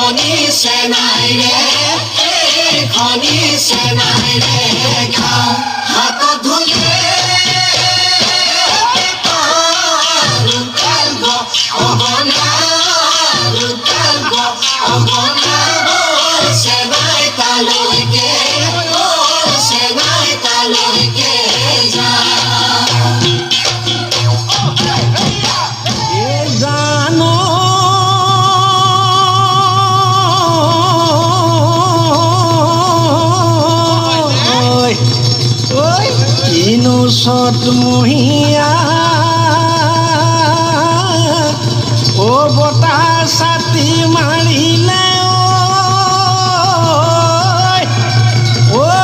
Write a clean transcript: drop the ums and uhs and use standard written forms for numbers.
খনি চেনাই ৰে খনি চেনাই ৰে খাওঁ হাতত ধুলে অগনা চেনাই তালৈকে চেনাই তালৈকে যা সতমহীয়া ও বতাহ ছাতি মাৰি